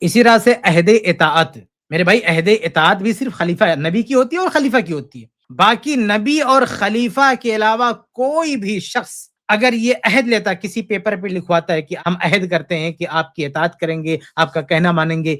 اسی طرح سے عہد اطاعت، میرے بھائی عہد اطاعت بھی صرف خلیفہ نبی کی ہوتی ہے اور خلیفہ کی ہوتی ہے، باقی نبی اور خلیفہ کے علاوہ کوئی بھی شخص اگر یہ عہد لیتا، کسی پیپر پہ لکھواتا ہے کہ ہم عہد کرتے ہیں کہ آپ کی اطاعت کریں گے، آپ کا کہنا مانیں گے،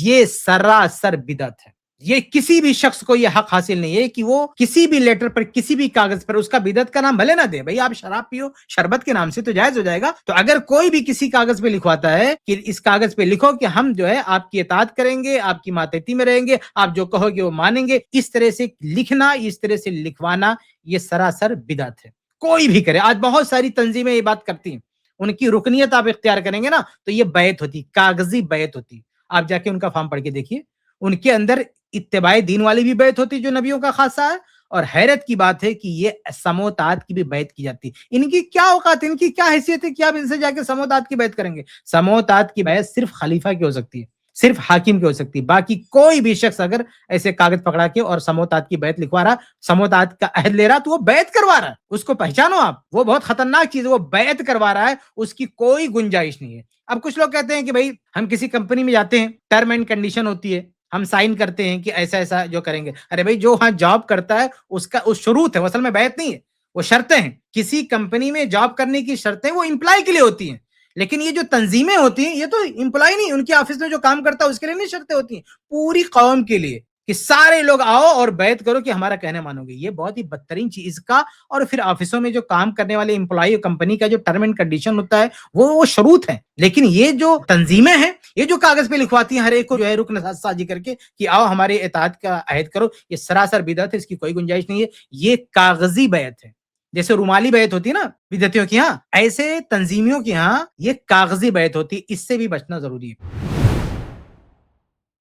یہ سراسر بدعت ہے۔ یہ کسی بھی شخص کو یہ حق حاصل نہیں ہے کہ وہ کسی بھی لیٹر پر، کسی بھی کاغذ پر اس کا بدعت کا نام بھلے نہ دے، بھائی آپ شراب پیو، شربت کے نام سے تو جائز ہو جائے گا، تو اگر کوئی بھی کسی کاغذ پہ لکھواتا ہے کہ اس کاغذ پہ لکھو کہ ہم جو ہے آپ کی اطاعت کریں گے، آپ کی ماتحتی میں رہیں گے، آپ جو کہو گے وہ مانیں گے، اس طرح سے لکھنا، اس طرح سے لکھوانا، یہ سراسر بدعت ہے۔ کوئی بھی کرے، آج بہت ساری تنظیمیں یہ بات کرتی ہیں، ان کی رکنیت آپ اختیار کریں گے نا تو یہ بیعت ہوتی، کاغذی بیعت ہوتی، آپ جا کے ان کا فارم پڑھ کے دیکھیے، ان کے اندر اتباع دین والی بھی بیعت ہوتی جو نبیوں کا خاصہ ہے، اور حیرت کی بات ہے کہ یہ سموتات کی بھی بیعت کی جاتی۔ ان کی کیا اوقات ہے، ان کی کیا حیثیت ہے کہ آپ ان سے جا کے سموتات کی بیعت کریں گے؟ سموتات کی بیعت صرف خلیفہ کی ہو سکتی ہے، صرف حاکم کی ہو سکتی ہے، باقی کوئی بھی شخص اگر ایسے کاغذ پکڑا کے اور سموتات کی بیعت لکھوا رہا، سموتات کا عہد لے رہا، تو وہ بیعت کروا رہا ہے، اس کو پہچانو آپ، وہ بہت خطرناک چیز ہے، وہ بیعت کروا رہا ہے، اس کی کوئی گنجائش نہیں ہے۔ اب کچھ لوگ کہتے ہیں کہ بھائی ہم کسی کمپنی میں جاتے ہیں، ٹرم اینڈ کنڈیشن ہوتی ہے، ہم سائن کرتے ہیں کہ ایسا ایسا جو کریں گے۔ ارے بھائی جو وہاں جاب کرتا ہے اس کا اس شروط ہے، اصل میں بیعت نہیں ہے، وہ شرطیں ہیں۔ کسی کمپنی میں جاب کرنے کی شرطیں وہ امپلائی کے لیے ہوتی ہیں، لیکن یہ جو تنظیمیں ہوتی ہیں یہ تو امپلائی نہیں، ان کے آفس میں جو کام کرتا ہے اس کے لیے نہیں شرطیں ہوتی ہیں، پوری قوم کے لیے کہ سارے لوگ آؤ اور بیعت کرو کہ ہمارا کہنا مانو گے۔ یہ بہت ہی بدترین چیز کا، اور پھر آفسوں میں جو کام کرنے والے امپلائی کمپنی کا جو ٹرم اینڈ کنڈیشن ہوتا ہے وہ شروط ہے، لیکن یہ جو تنظیمیں ہیں یہ جو کاغذ پہ لکھواتی ہیں ہر ایک کو جو ہے رکن سازی کر کے کہ آؤ ہمارے اطاعت کا عہد کرو، یہ سراسر بدعت ہے، اس کی کوئی گنجائش نہیں ہے، یہ کاغذی بیعت ہے۔ جیسے رومالی بیعت ہوتی ہے نا بدعتیوں کی ہاں، ایسے تنظیمیوں کی ہاں یہ کاغذی بیعت ہوتی ہے، اس سے بھی بچنا ضروری ہے۔